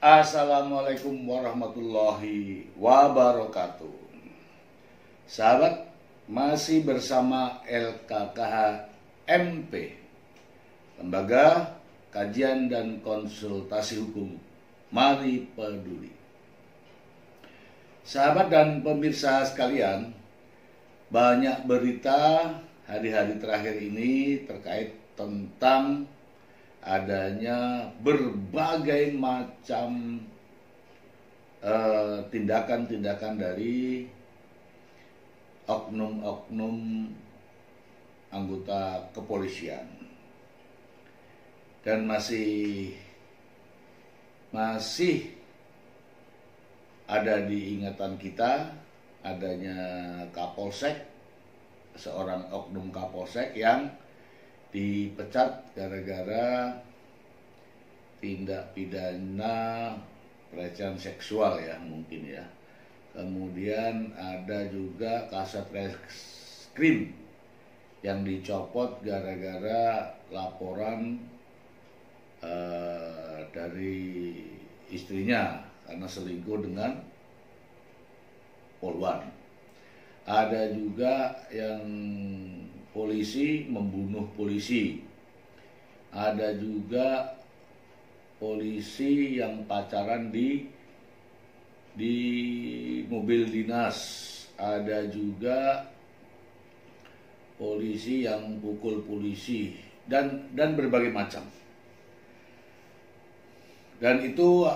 Assalamualaikum warahmatullahi wabarakatuh. Sahabat, masih bersama LKKH MP, Lembaga Kajian dan Konsultasi Hukum Mari Peduli. Sahabat dan pemirsa sekalian, banyak berita hari-hari terakhir ini terkait tentang adanya berbagai macam tindakan-tindakan dari oknum-oknum anggota kepolisian, dan masih ada di ingatan kita adanya Kapolsek, seorang oknum Kapolsek yang dipecat gara-gara tindak pidana pelecehan seksual ya mungkin ya. Kemudian ada juga Kasat Reskrim yang dicopot gara-gara laporan dari istrinya karena selingkuh dengan Polwan. Ada juga yang polisi membunuh polisi. Ada juga polisi yang pacaran di mobil dinas. Ada juga polisi yang pukul polisi dan berbagai macam. Dan itu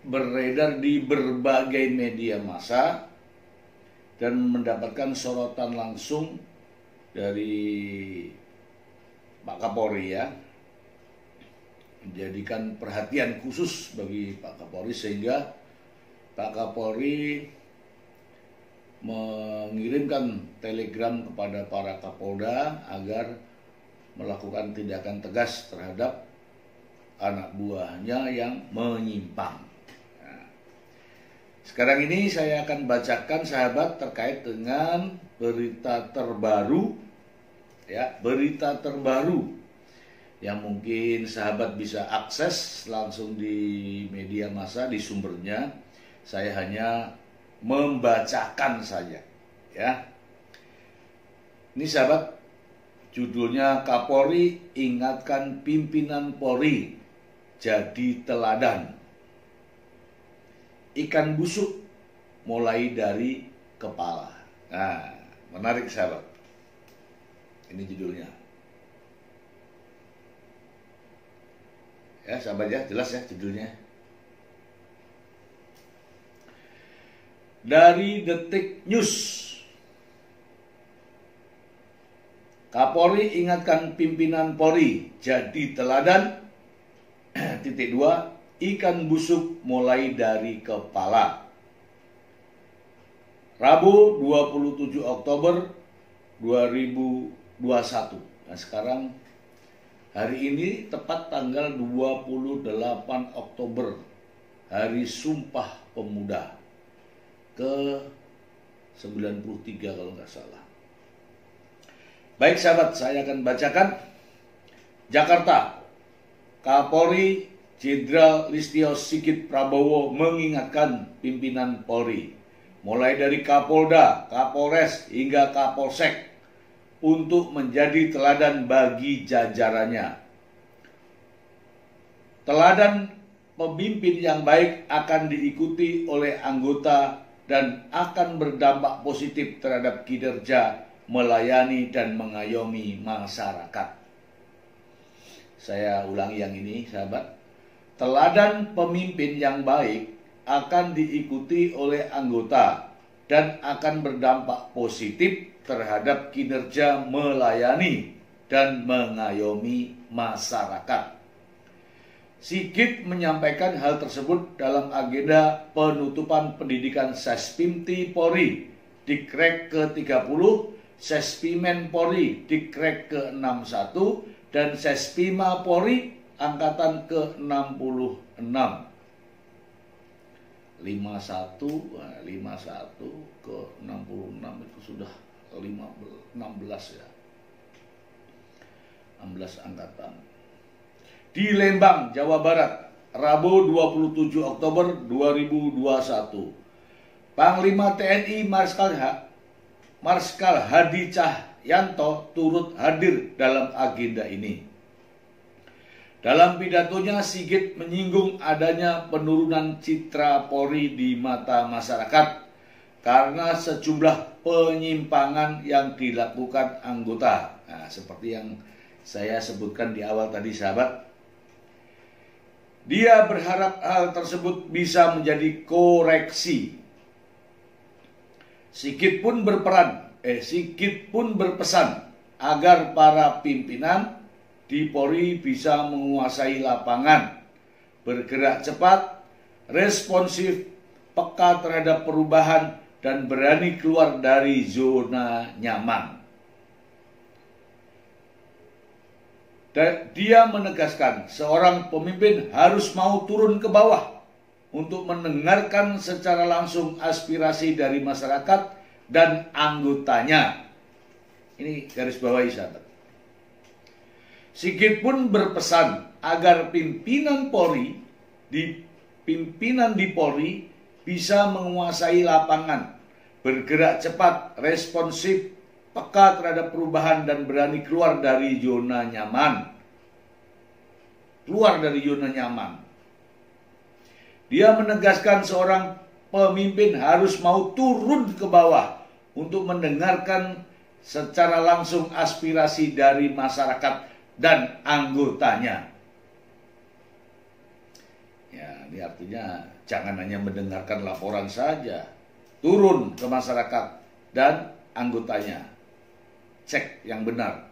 beredar di berbagai media massa dan mendapatkan sorotan langsung dari Pak Kapolri ya, menjadikan perhatian khusus bagi Pak Kapolri, sehingga Pak Kapolri mengirimkan telegram kepada para Kapolda agar melakukan tindakan tegas terhadap anak buahnya yang menyimpang. Nah, sekarang ini saya akan bacakan sahabat terkait dengan berita terbaru ya, berita terbaru yang mungkin sahabat bisa akses langsung di media massa, di sumbernya. Saya hanya membacakan saja ya. Ini sahabat, judulnya Kapolri ingatkan pimpinan Polri jadi teladan. Ikan busuk mulai dari kepala. Nah, menarik sahabat. Ini judulnya. Ya, sahabat ya, jelas ya judulnya. Dari Detik News. Kapolri ingatkan pimpinan Polri jadi teladan. Titik 2, ikan busuk mulai dari kepala. Rabu 27 Oktober 2021. Nah, sekarang hari ini tepat tanggal 28 Oktober, Hari Sumpah Pemuda ke 93 kalau nggak salah. Baik sahabat, saya akan bacakan. Jakarta, Kapolri Jenderal Listio Sigit Prabowo mengingatkan pimpinan Polri, mulai dari Kapolda, Kapolres hingga Kapolsek, untuk menjadi teladan bagi jajarannya. Teladan pemimpin yang baik akan diikuti oleh anggota dan akan berdampak positif terhadap kinerja melayani dan mengayomi masyarakat. Saya ulangi yang ini sahabat. Teladan pemimpin yang baik akan diikuti oleh anggota dan akan berdampak positif terhadap kinerja melayani dan mengayomi masyarakat. Sigit menyampaikan hal tersebut dalam agenda penutupan pendidikan Sespimti Polri Dikrek ke-30, Sespimen Polri Dikrek ke-61, dan Sespima Polri Angkatan ke-66. 51 ke 66 itu sudah 16 ya. 16 angkatan. Di Lembang, Jawa Barat, Rabu 27 Oktober 2021. Panglima TNI Marskal Hadi Cahyanto turut hadir dalam agenda ini. Dalam pidatonya, Sigit menyinggung adanya penurunan citra Polri di mata masyarakat karena sejumlah penyimpangan yang dilakukan anggota. Nah, seperti yang saya sebutkan di awal tadi, sahabat. Dia berharap hal tersebut bisa menjadi koreksi. Sigit pun berpesan agar para pimpinan di Polri bisa menguasai lapangan, bergerak cepat, responsif, peka terhadap perubahan, dan berani keluar dari zona nyaman. Dia menegaskan seorang pemimpin harus mau turun ke bawah untuk mendengarkan secara langsung aspirasi dari masyarakat dan anggotanya. Ini garis bawahi, sahabat. Sigit pun berpesan agar pimpinan di Polri bisa menguasai lapangan, bergerak cepat, responsif, peka terhadap perubahan, dan berani keluar dari zona nyaman. Dia menegaskan seorang pemimpin harus mau turun ke bawah untuk mendengarkan secara langsung aspirasi dari masyarakat dan anggotanya. Ya, ini artinya jangan hanya mendengarkan laporan saja, turun ke masyarakat dan anggotanya. Cek yang benar.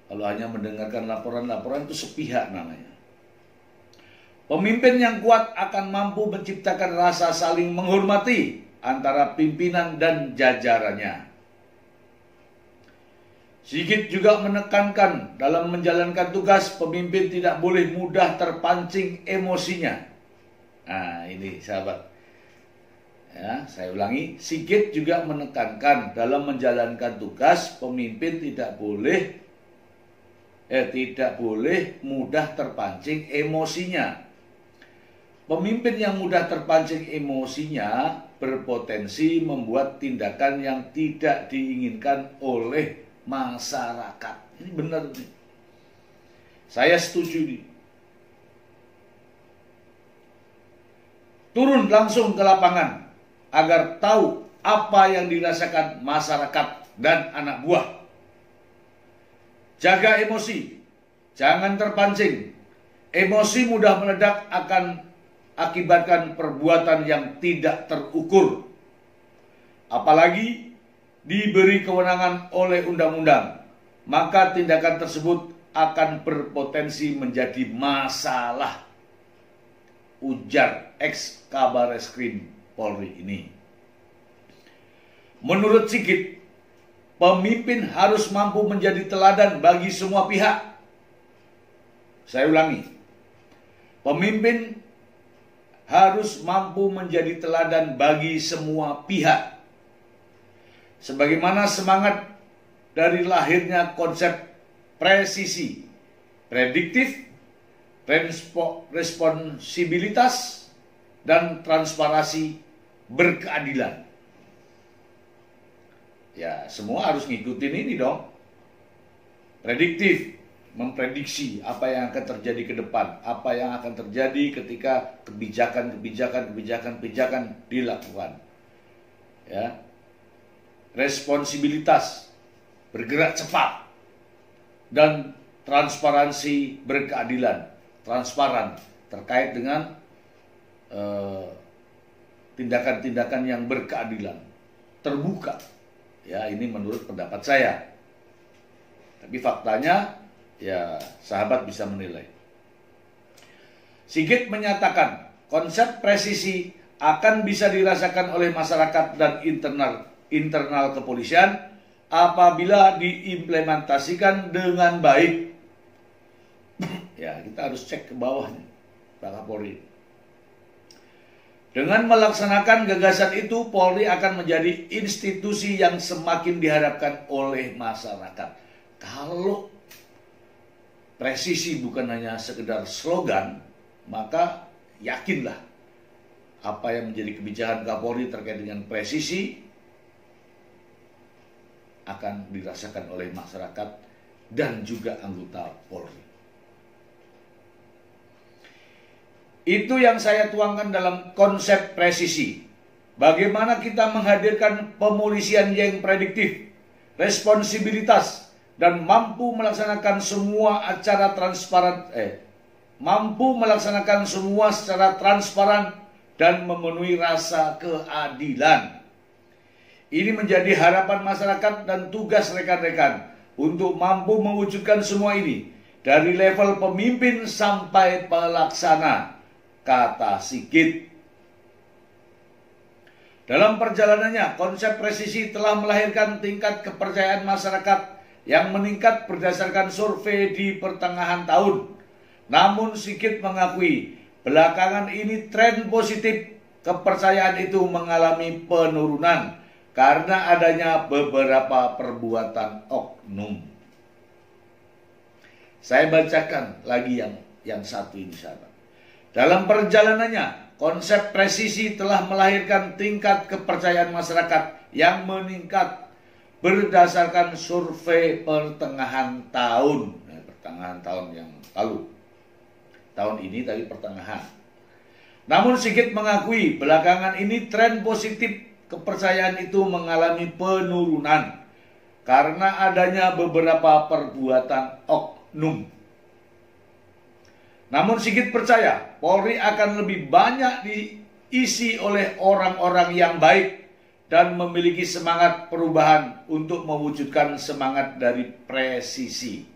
Kalau hanya mendengarkan laporan-laporan itu sepihak namanya. Pemimpin yang kuat akan mampu menciptakan rasa saling menghormati antara pimpinan dan jajarannya. Sigit juga menekankan dalam menjalankan tugas, pemimpin tidak boleh mudah terpancing emosinya. Nah, ini sahabat. Ya, saya ulangi, Sigit juga menekankan dalam menjalankan tugas, pemimpin tidak boleh mudah terpancing emosinya. Pemimpin yang mudah terpancing emosinya berpotensi membuat tindakan yang tidak diinginkan oleh masyarakat. Ini benar nih. Saya setuju nih. Turun langsung ke lapangan agar tahu apa yang dirasakan masyarakat dan anak buah. Jaga emosi, jangan terpancing. Emosi mudah meledak akan akibatkan perbuatan yang tidak terukur. Apalagi diberi kewenangan oleh undang-undang, maka tindakan tersebut akan berpotensi menjadi masalah, ujar ex Kabareskrim Polri ini. Menurut Sigit, pemimpin harus mampu menjadi teladan bagi semua pihak. Saya ulangi, pemimpin harus mampu menjadi teladan bagi semua pihak. Sebagaimana semangat dari lahirnya konsep presisi, prediktif, responsibilitas, dan transparansi berkeadilan. Ya, semua harus ngikutin ini dong. Prediktif, memprediksi apa yang akan terjadi ke depan, apa yang akan terjadi ketika kebijakan dilakukan. Ya. Responsibilitas, bergerak cepat, dan transparansi berkeadilan, transparan terkait dengan tindakan-tindakan yang berkeadilan, terbuka. Ya, ini menurut pendapat saya. Tapi faktanya, ya sahabat bisa menilai. Sigit menyatakan konsep presisi akan bisa dirasakan oleh masyarakat dan internal kepolisian apabila diimplementasikan dengan baik. Ya, kita harus cek ke bawahnya, Pak Kapolri. Dengan melaksanakan gagasan itu, Polri akan menjadi institusi yang semakin diharapkan oleh masyarakat. Kalau presisi bukan hanya sekedar slogan, maka yakinlah apa yang menjadi kebijakan Kapolri terkait dengan presisi akan dirasakan oleh masyarakat dan juga anggota Polri. Itu yang saya tuangkan dalam konsep presisi. Bagaimana kita menghadirkan pemolisian yang prediktif, responsibilitas, dan mampu melaksanakan semua secara transparan dan memenuhi rasa keadilan. Ini menjadi harapan masyarakat dan tugas rekan-rekan untuk mampu mewujudkan semua ini dari level pemimpin sampai pelaksana, kata Sigit. Dalam perjalanannya, konsep presisi telah melahirkan tingkat kepercayaan masyarakat yang meningkat berdasarkan survei di pertengahan tahun. Namun Sigit mengakui belakangan ini tren positif kepercayaan itu mengalami penurunan karena adanya beberapa perbuatan oknum. Saya bacakan lagi yang satu ini, sahabat. Dalam perjalanannya, konsep presisi telah melahirkan tingkat kepercayaan masyarakat yang meningkat berdasarkan survei pertengahan tahun. Pertengahan tahun yang lalu. Tahun ini tadi pertengahan. Namun Sigit mengakui belakangan ini tren positif kepercayaan itu mengalami penurunan karena adanya beberapa perbuatan oknum. Namun Sigit percaya Polri akan lebih banyak diisi oleh orang-orang yang baik dan memiliki semangat perubahan untuk mewujudkan semangat dari presisi.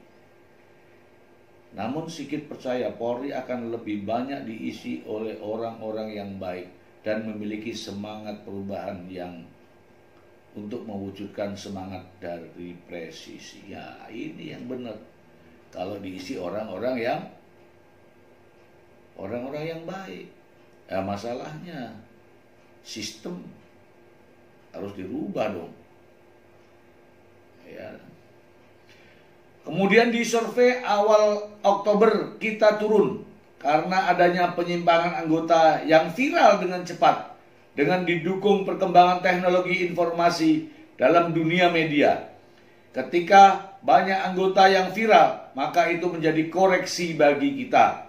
Namun Sigit percaya Polri akan lebih banyak diisi oleh orang-orang yang baik dan memiliki semangat perubahan yang untuk mewujudkan semangat dari presisi. Ya, ini yang benar. Kalau diisi orang-orang yang baik. Ya, masalahnya sistem harus dirubah dong. Ya. Kemudian di survei awal Oktober kita turun karena adanya penyimpangan anggota yang viral dengan cepat dengan didukung perkembangan teknologi informasi dalam dunia media. Ketika banyak anggota yang viral, maka itu menjadi koreksi bagi kita.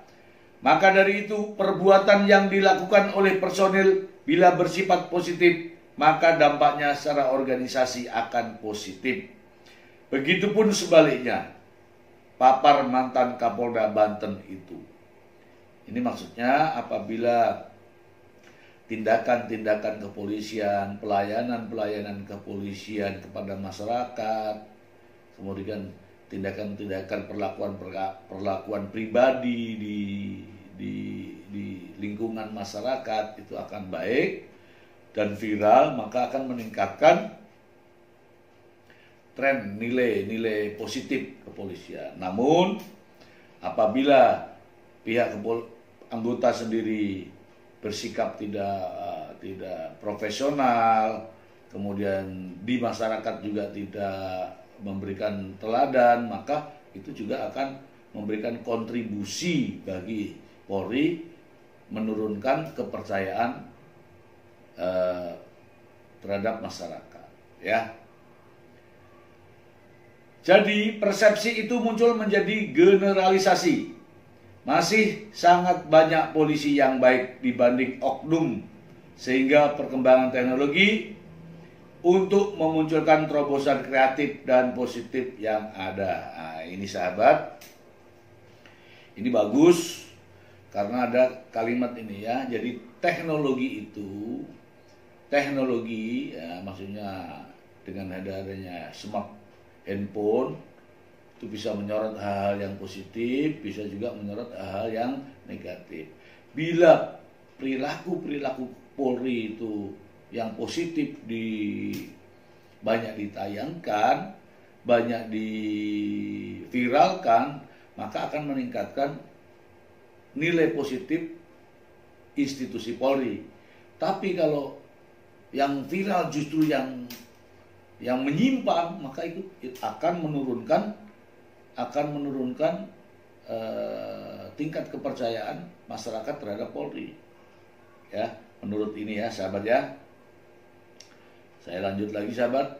Maka dari itu, perbuatan yang dilakukan oleh personil bila bersifat positif, maka dampaknya secara organisasi akan positif. Begitupun sebaliknya, papar mantan Kapolda Banten itu. Ini maksudnya apabila tindakan-tindakan kepolisian, pelayanan-pelayanan kepolisian kepada masyarakat, kemudian tindakan-tindakan perlakuan pribadi di lingkungan masyarakat itu akan baik dan viral, maka akan meningkatkan tren nilai positif kepolisian. Namun apabila pihak anggota sendiri bersikap tidak profesional, kemudian di masyarakat juga tidak memberikan teladan, maka itu juga akan memberikan kontribusi bagi Polri menurunkan kepercayaan terhadap masyarakat, ya. Jadi persepsi itu muncul menjadi generalisasi. Masih sangat banyak polisi yang baik dibanding oknum, sehingga perkembangan teknologi untuk memunculkan terobosan kreatif dan positif yang ada. Nah, ini sahabat, ini bagus karena ada kalimat ini ya. Jadi teknologi ya, maksudnya dengan adanya smart handphone itu bisa menyorot hal-hal yang positif, bisa juga menyorot hal-hal yang negatif. Bila perilaku Polri itu yang positif banyak ditayangkan, banyak diviralkan, maka akan meningkatkan nilai positif institusi Polri. Tapi kalau yang viral justru yang menyimpang, maka itu akan menurunkan tingkat kepercayaan masyarakat terhadap Polri. Ya, menurut ini ya sahabat ya. Saya lanjut lagi sahabat.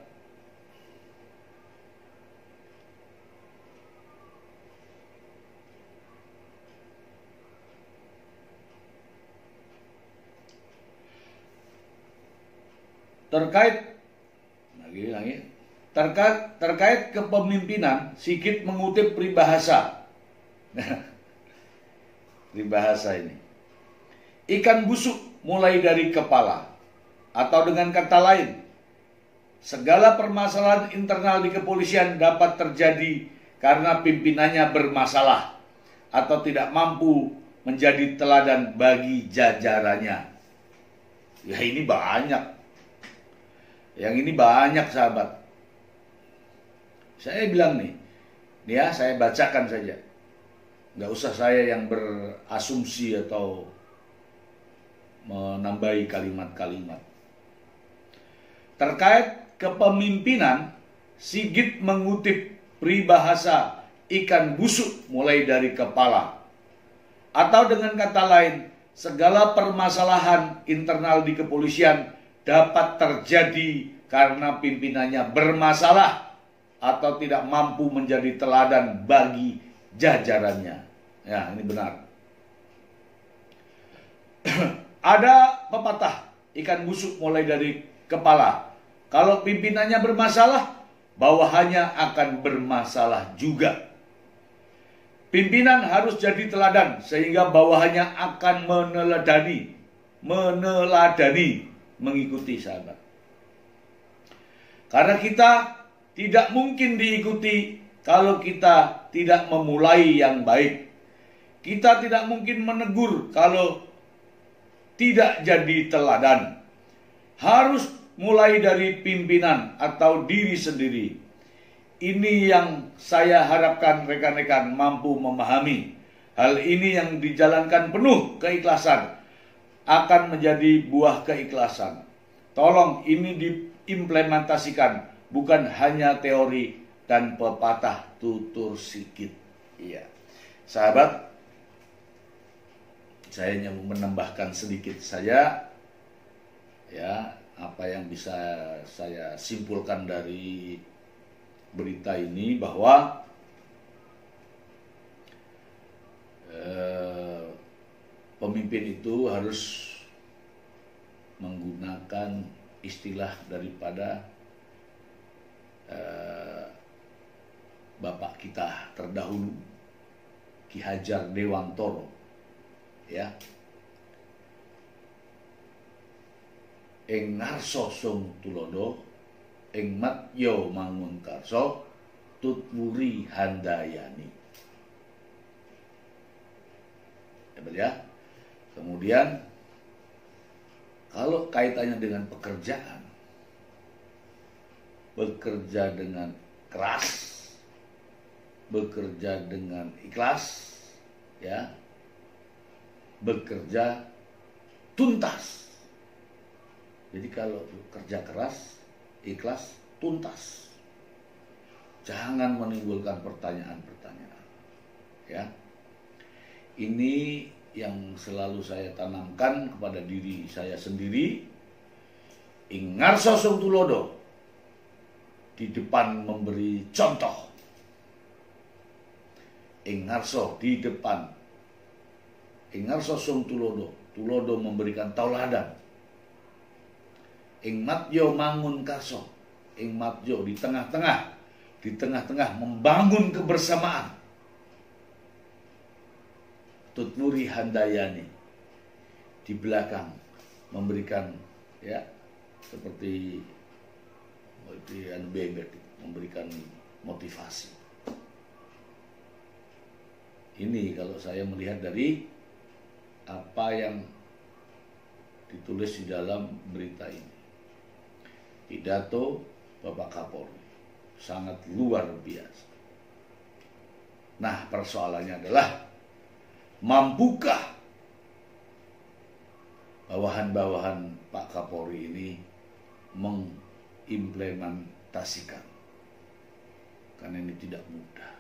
Terkait kepemimpinan, Sigit mengutip peribahasa. Peribahasa ini. Ikan busuk mulai dari kepala. Atau dengan kata lain, segala permasalahan internal di kepolisian dapat terjadi karena pimpinannya bermasalah atau tidak mampu menjadi teladan bagi jajarannya. Ya ini banyak. Yang ini banyak sahabat. Saya bilang nih ya saya bacakan saja. Nggak usah saya yang berasumsi atau menambahi kalimat-kalimat. Terkait kepemimpinan, Sigit mengutip peribahasa ikan busuk mulai dari kepala. Atau dengan kata lain, segala permasalahan internal di kepolisian dapat terjadi karena pimpinannya bermasalah atau tidak mampu menjadi teladan bagi jajarannya. Ya, ini benar. Ada pepatah, ikan busuk mulai dari kepala. Kalau pimpinannya bermasalah, bawahannya akan bermasalah juga. Pimpinan harus jadi teladan sehingga bawahannya akan meneladani, mengikuti sahabat. Karena kita tidak mungkin diikuti kalau kita tidak memulai yang baik. Kita tidak mungkin menegur kalau tidak jadi teladan. Harus mulai dari pimpinan atau diri sendiri. Ini yang saya harapkan rekan-rekan mampu memahami. Hal ini yang dijalankan penuh keikhlasan akan menjadi buah keikhlasan. Tolong ini diimplementasikan, bukan hanya teori dan pepatah tutur Sigit. Iya. Sahabat, saya hanya menambahkan sedikit saja ya apa yang bisa saya simpulkan dari berita ini, bahwa pemimpin itu harus menggunakan istilah daripada bapak kita terdahulu, Ki Hajar Dewantoro, ya. Ing ngarsa sung tulodo, ing matya mangun karsa, tutwuri handayani. Ya. Kemudian kalau kaitannya dengan pekerjaan, bekerja dengan keras, bekerja dengan ikhlas, ya, bekerja tuntas. Jadi kalau kerja keras, ikhlas, tuntas. Jangan menimbulkan pertanyaan-pertanyaan. Ya. Ini yang selalu saya tanamkan kepada diri saya sendiri. Ing ngarsa sung tulodo, di depan memberi contoh. Ing ngarsa di depan. Ing ngarsa sung tulodo, tulodo memberikan tauladan. Ing matyo mangun karso, ing matyo di tengah-tengah membangun kebersamaan. Tutwuri handayani, di belakang memberikan ya seperti memberikan motivasi. Ini kalau saya melihat dari apa yang ditulis di dalam berita ini. Pidato Bapak Kapolri sangat luar biasa. Nah, persoalannya adalah mampukah bawahan-bawahan Pak Kapolri ini mengimplementasikan? Karena ini tidak mudah.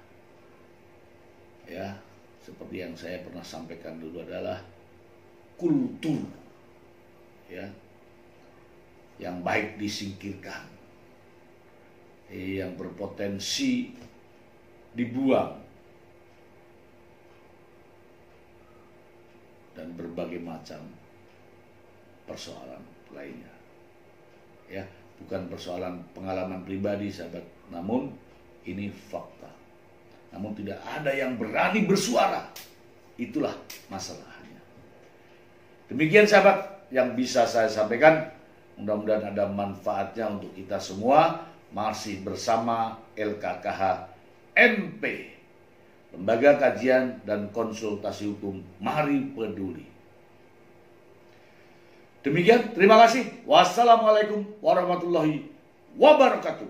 Ya, seperti yang saya pernah sampaikan dulu adalah kultur ya yang baik disingkirkan, yang berpotensi dibuang, dan berbagai macam persoalan lainnya. Ya, bukan persoalan pengalaman pribadi sahabat, namun ini fakta. Namun tidak ada yang berani bersuara. Itulah masalahnya. Demikian sahabat yang bisa saya sampaikan. Mudah-mudahan ada manfaatnya untuk kita semua. Masih bersama LKKH MP, Lembaga Kajian dan Konsultasi Hukum Mari Peduli. Demikian, terima kasih. Wassalamualaikum warahmatullahi wabarakatuh.